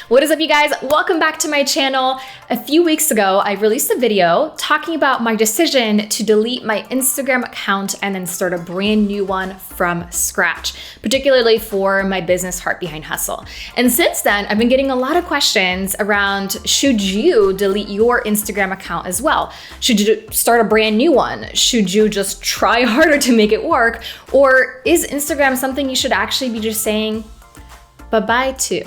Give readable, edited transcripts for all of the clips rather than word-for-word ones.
What is up, you guys? Welcome back to my channel. A few weeks ago, I released a video talking about my decision to delete my Instagram account and then start a brand new one from scratch, particularly for my business Heart Behind Hustle. And since then, I've been getting a lot of questions around, should you delete your Instagram account as well? Should you start a brand new one? Should you just try harder to make it work? Or is Instagram something you should actually be just saying bye-bye to?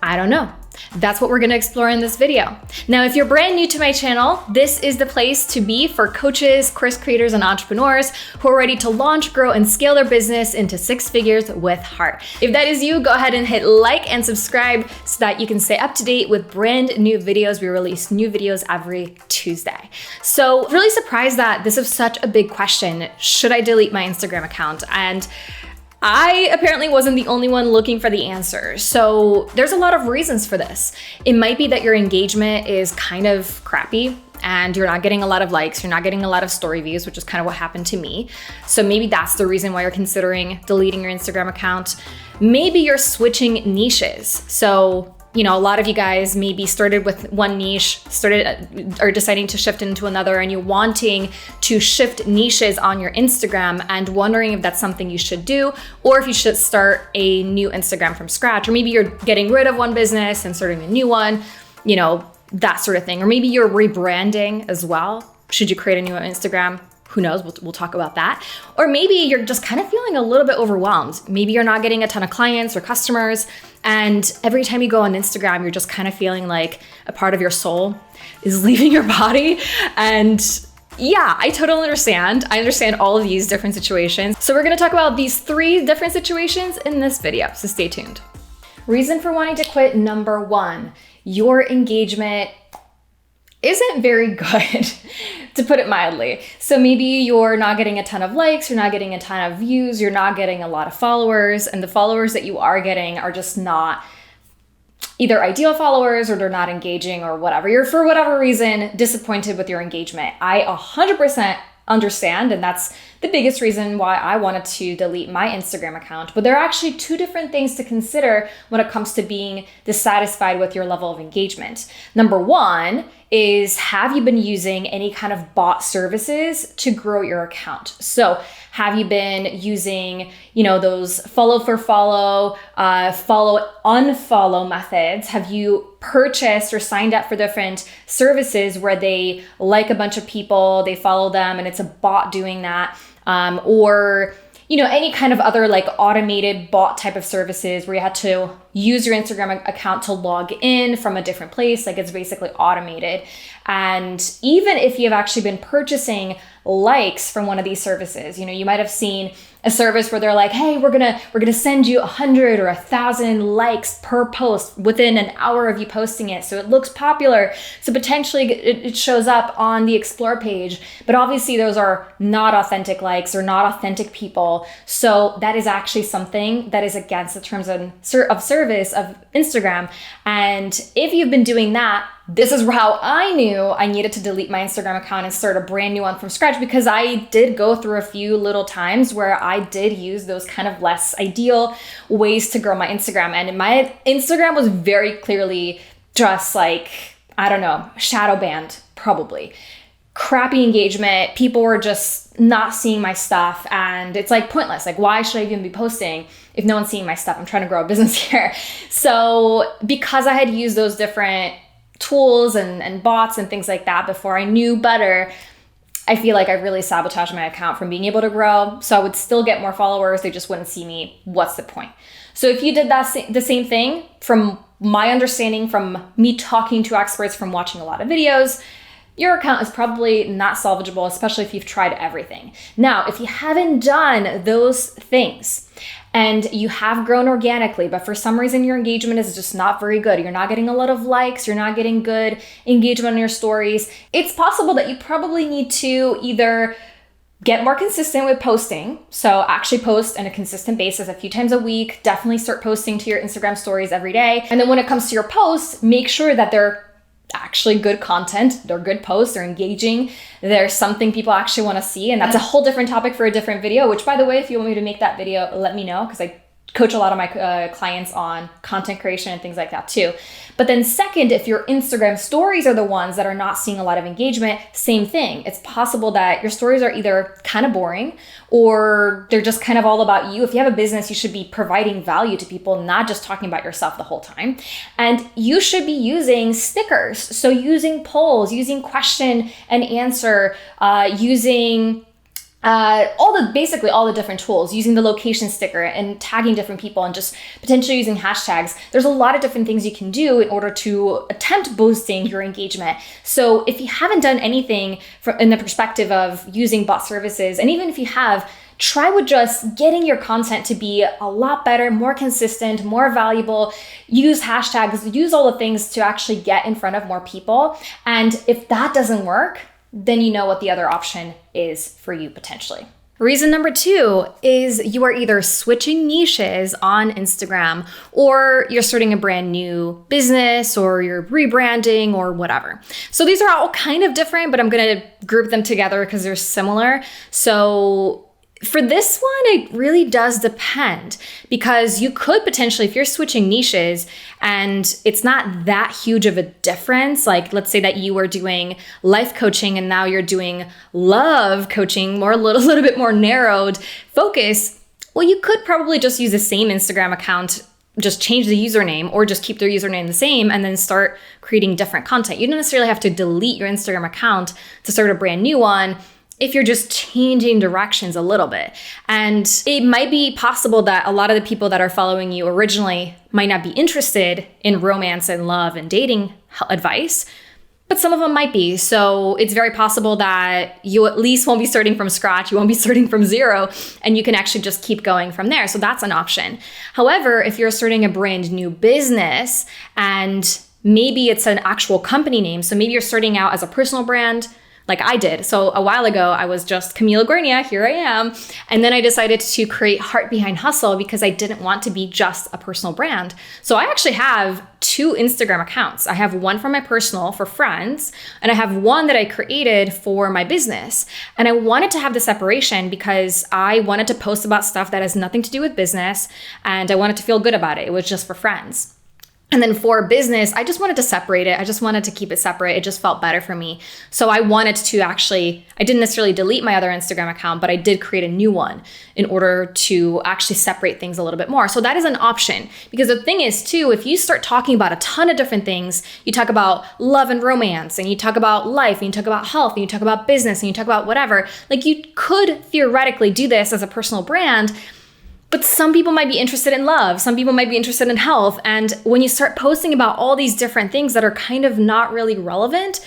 I don't know. That's what we're gonna explore in this video. Now, if you're brand new to my channel, this is the place to be for coaches, course creators, and entrepreneurs who are ready to launch, grow, and scale their business into 6 figures with heart. If that is you, go ahead and hit like and subscribe so that you can stay up to date with brand new videos. We release new videos every Tuesday. So really surprised that this is such a big question. Should I delete my Instagram account? And I apparently wasn't the only one looking for the answer. So there's a lot of reasons for this. It might be that your engagement is kind of crappy and you're not getting a lot of likes, you're not getting a lot of story views, which is kind of what happened to me. So maybe that's the reason why you're considering deleting your Instagram account. Maybe you're switching niches. So a lot of you guys maybe started with one niche, or deciding to shift into another, and you're wanting to shift niches on your Instagram and wondering if that's something you should do, or if you should start a new Instagram from scratch. Or maybe you're getting rid of one business and starting a new one, that sort of thing. Or maybe you're rebranding as well. Should you create a new Instagram? Who knows? We'll talk about that. Or maybe you're just kind of feeling a little bit overwhelmed. Maybe you're not getting a ton of clients or customers, and every time you go on Instagram, you're just kind of feeling like a part of your soul is leaving your body. And yeah, I totally understand. I understand all of these different situations. So we're gonna talk about these 3 different situations in this video, so stay tuned. Reason for wanting to quit, number 1, your engagement isn't very good, to put it mildly. So maybe you're not getting a ton of likes, you're not getting a ton of views, you're not getting a lot of followers, and the followers that you are getting are just not either ideal followers, or they're not engaging, or whatever. You're, for whatever reason, disappointed with your engagement. I 100% understand, and that's the biggest reason why I wanted to delete my Instagram account. But there are actually 2 different things to consider when it comes to being dissatisfied with your level of engagement. Number 1 is, have you been using any kind of bot services to grow your account? So have you been using, those follow for follow, follow unfollow methods? Have you purchased or signed up for different services where they like a bunch of people, they follow them, and it's a bot doing that? Or any kind of other like automated bot type of services where you had to use your Instagram account to log in from a different place, like it's basically automated. And even if you've actually been purchasing likes from one of these services, you might have seen a service where they're like, hey, we're gonna send you 100 or 1,000 likes per post within an hour of you posting it. So it looks popular. So potentially it shows up on the explore page, but obviously those are not authentic likes or not authentic people. So that is actually something that is against the terms of service of Instagram. And if you've been doing that, this is how I knew I needed to delete my Instagram account and start a brand new one from scratch, because I did go through a few little times where I did use those kind of less ideal ways to grow my Instagram. And my Instagram was very clearly just like, I don't know, shadow banned, probably. Crappy engagement. People were just not seeing my stuff, and it's like pointless. Like, why should I even be posting if no one's seeing my stuff? I'm trying to grow a business here. So because I had used those different tools and bots and things like that before I knew better, I feel like I really sabotaged my account from being able to grow. So I would still get more followers, they just wouldn't see me. What's the point? So if you did the same thing, from my understanding, from me talking to experts, from watching a lot of videos, your account is probably not salvageable, especially if you've tried everything. Now, if you haven't done those things and you have grown organically, but for some reason your engagement is just not very good, you're not getting a lot of likes, you're not getting good engagement on your stories, it's possible that you probably need to either get more consistent with posting. So actually post on a consistent basis a few times a week. Definitely start posting to your Instagram stories every day. And then when it comes to your posts, make sure that they're actually good content, they're good posts, they're engaging, there's something people actually want to see. And that's a whole different topic for a different video, which, by the way, if you want me to make that video, let me know, because I coach a lot of my clients on content creation and things like that too. But then second, if your Instagram stories are the ones that are not seeing a lot of engagement, same thing. It's possible that your stories are either kind of boring or they're just kind of all about you. If you have a business, you should be providing value to people, not just talking about yourself the whole time. And you should be using stickers. So using polls, using question and answer, using basically all the different tools, using the location sticker and tagging different people and just potentially using hashtags. There's a lot of different things you can do in order to attempt boosting your engagement. So if you haven't done anything in the perspective of using bot services, and even if you have, try with just getting your content to be a lot better, more consistent, more valuable. Use hashtags, use all the things to actually get in front of more people. And if that doesn't work, then you know what the other option is for you potentially. Reason number 2 is you are either switching niches on Instagram or you're starting a brand new business or you're rebranding or whatever. So these are all kind of different, but I'm going to group them together because they're similar. So for this one, it really does depend because you could potentially, if you're switching niches and it's not that huge of a difference, like let's say that you were doing life coaching and now you're doing love coaching, more a little bit more narrowed focus, well, you could probably just use the same Instagram account, just change the username or just keep their username the same and then start creating different content. You don't necessarily have to delete your Instagram account to start a brand new one if you're just changing directions a little bit. And it might be possible that a lot of the people that are following you originally might not be interested in romance and love and dating advice, but some of them might be. So it's very possible that you at least won't be starting from scratch. You won't be starting from zero, and you can actually just keep going from there. So that's an option. However, if you're starting a brand new business and maybe it's an actual company name, so maybe you're starting out as a personal brand, like I did. So a while ago, I was just Kamila Gornia, here I am. And then I decided to create Heart Behind Hustle because I didn't want to be just a personal brand. So I actually have 2 Instagram accounts. I have one for my personal, for friends, and I have one that I created for my business. And I wanted to have the separation because I wanted to post about stuff that has nothing to do with business, and I wanted to feel good about it. It was just for friends. And then for business, I just wanted to separate it. I just wanted to keep it separate. It just felt better for me. So I wanted to I didn't necessarily delete my other Instagram account, but I did create a new one in order to actually separate things a little bit more. So that is an option. Because the thing is too, if you start talking about a ton of different things, you talk about love and romance, and you talk about life, and you talk about health, and you talk about business, and you talk about whatever, like you could theoretically do this as a personal brand. But some people might be interested in love. Some people might be interested in health. And when you start posting about all these different things that are kind of not really relevant,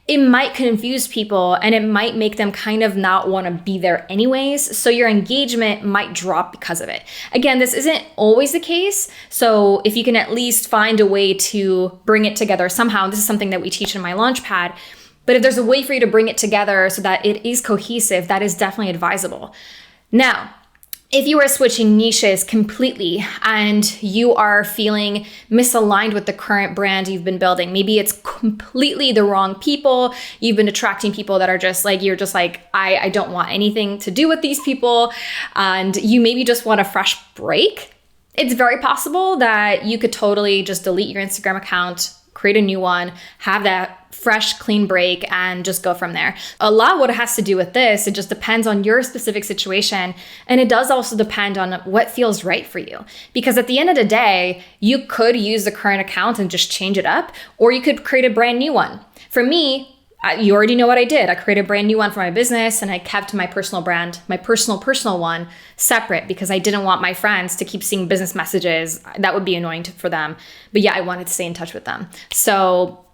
it might confuse people and it might make them kind of not want to be there anyways. So your engagement might drop because of it. Again, this isn't always the case. So if you can at least find a way to bring it together somehow, this is something that we teach in my Launchpad. But if there's a way for you to bring it together so that it is cohesive, that is definitely advisable. Now, if you are switching niches completely and you are feeling misaligned with the current brand you've been building, maybe it's completely the wrong people. You've been attracting people that are just like, you're just like, I don't want anything to do with these people. And you maybe just want a fresh break. It's very possible that you could totally just delete your Instagram account, create a new one, have that fresh, clean break, and just go from there. A lot of what it has to do with this, it just depends on your specific situation. And it does also depend on what feels right for you. Because at the end of the day, you could use the current account and just change it up, or you could create a brand new one. For me, you already know what I did. I created a brand new one for my business and I kept my personal brand, my personal one separate because I didn't want my friends to keep seeing business messages. That would be annoying for them. But yeah, I wanted to stay in touch with them. So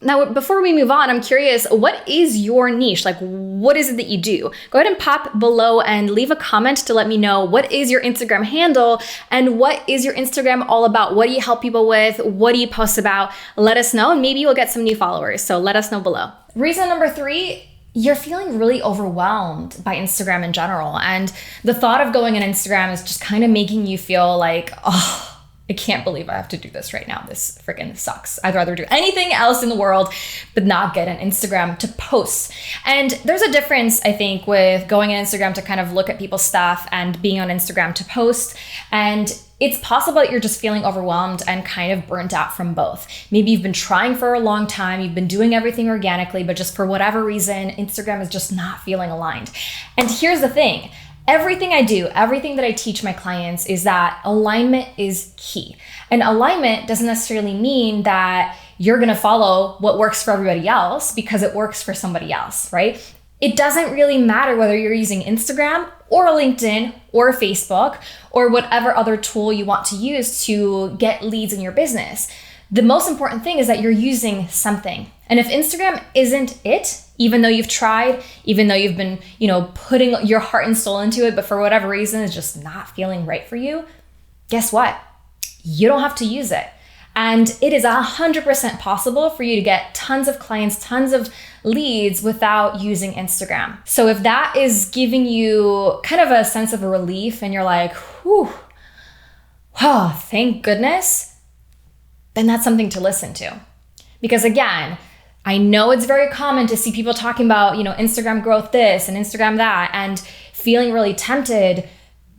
now, before we move on, I'm curious, what is your niche? Like, what is it that you do? Go ahead and pop below and leave a comment to let me know what is your Instagram handle and what is your Instagram all about? What do you help people with? What do you post about? Let us know and maybe you'll get some new followers. So let us know below. Reason number 3, you're feeling really overwhelmed by Instagram in general. And the thought of going on Instagram is just kind of making you feel like, oh, I can't believe I have to do this right now. This freaking sucks. I'd rather do anything else in the world, but not get an Instagram to post. And there's a difference, I think, with going on Instagram to kind of look at people's stuff and being on Instagram to post. And it's possible that you're just feeling overwhelmed and kind of burnt out from both. Maybe you've been trying for a long time, you've been doing everything organically, but just for whatever reason, Instagram is just not feeling aligned. And here's the thing. Everything I do, everything that I teach my clients is that alignment is key. And alignment doesn't necessarily mean that you're gonna follow what works for everybody else because it works for somebody else, right? It doesn't really matter whether you're using Instagram or LinkedIn or Facebook or whatever other tool you want to use to get leads in your business. The most important thing is that you're using something. And if Instagram isn't it, even though you've tried, even though you've been, putting your heart and soul into it, but for whatever reason, it's just not feeling right for you, guess what? You don't have to use it. And it is 100% possible for you to get tons of clients, tons of leads without using Instagram. So if that is giving you kind of a sense of a relief and you're like, whew, oh, thank goodness, then that's something to listen to. Because again, I know it's very common to see people talking about, Instagram growth this and Instagram that, and feeling really tempted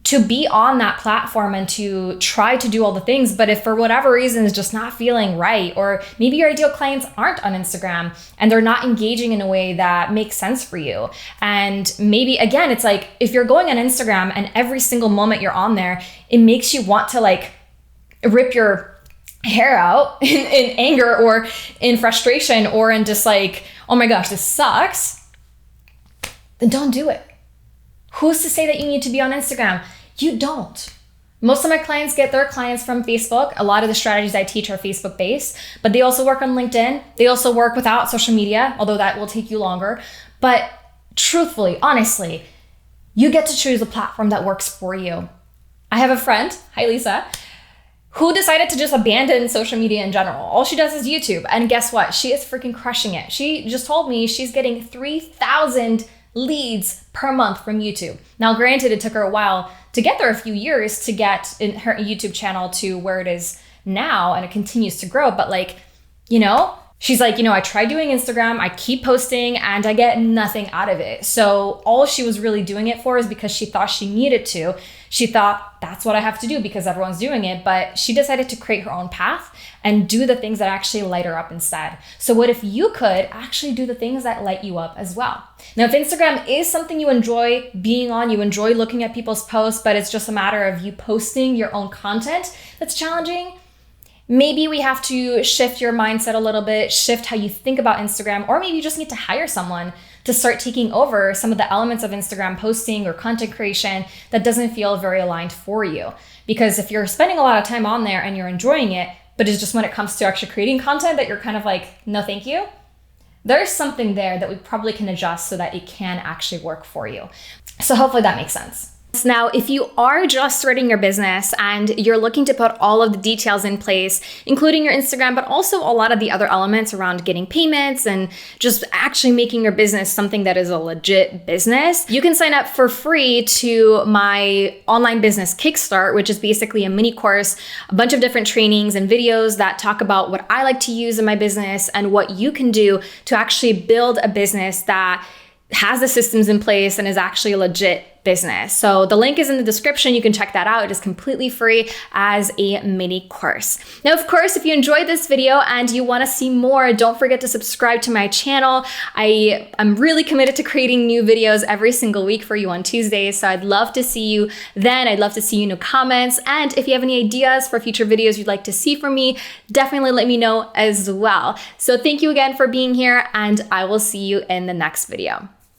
to be on that platform and to try to do all the things. But if for whatever reason it's just not feeling right, or maybe your ideal clients aren't on Instagram and they're not engaging in a way that makes sense for you. And maybe again, it's like, if you're going on Instagram and every single moment you're on there, it makes you want to rip your hair out in anger or in frustration or in just oh my gosh, this sucks, then don't do it. Who's to say that you need to be on Instagram? You don't. Most of my clients get their clients from Facebook. A lot of the strategies I teach are Facebook based, but they also work on LinkedIn. They also work without social media, although that will take you longer. But truthfully, honestly, you get to choose a platform that works for you. I have a friend, hi Lisa, who decided to just abandon social media in general. All she does is YouTube. And guess what? She is freaking crushing it. She just told me she's getting 3,000 leads per month from YouTube. Now, granted, it took her a while to get there, a few years to get in her YouTube channel to where it is now, and it continues to grow. But she's like, I tried doing Instagram, I keep posting and I get nothing out of it. So all she was really doing it for is because she thought she needed to. She thought that's what I have to do because everyone's doing it. But she decided to create her own path and do the things that actually light her up instead. So what if you could actually do the things that light you up as well? Now, if Instagram is something you enjoy being on, you enjoy looking at people's posts, but it's just a matter of you posting your own content that's challenging, maybe we have to shift your mindset a little bit, shift how you think about Instagram, or maybe you just need to hire someone to start taking over some of the elements of Instagram posting or content creation that doesn't feel very aligned for you. Because if you're spending a lot of time on there and you're enjoying it, but it's just when it comes to actually creating content that you're kind of like, no, thank you, there's something there that we probably can adjust so that it can actually work for you. So hopefully that makes sense. Now, if you are just starting your business and you're looking to put all of the details in place, including your Instagram, but also a lot of the other elements around getting payments and just actually making your business something that is a legit business, you can sign up for free to my online business Kickstart, which is basically a mini course, a bunch of different trainings and videos that talk about what I like to use in my business and what you can do to actually build a business that has the systems in place and is actually a legit business. So the link is in the description. You can check that out. It is completely free as a mini course. Now, of course, if you enjoyed this video and you want to see more, don't forget to subscribe to my channel. I am really committed to creating new videos every single week for you on Tuesdays. So I'd love to see you then. I'd love to see you in the comments. And if you have any ideas for future videos you'd like to see from me, definitely let me know as well. So thank you again for being here, and I will see you in the next video.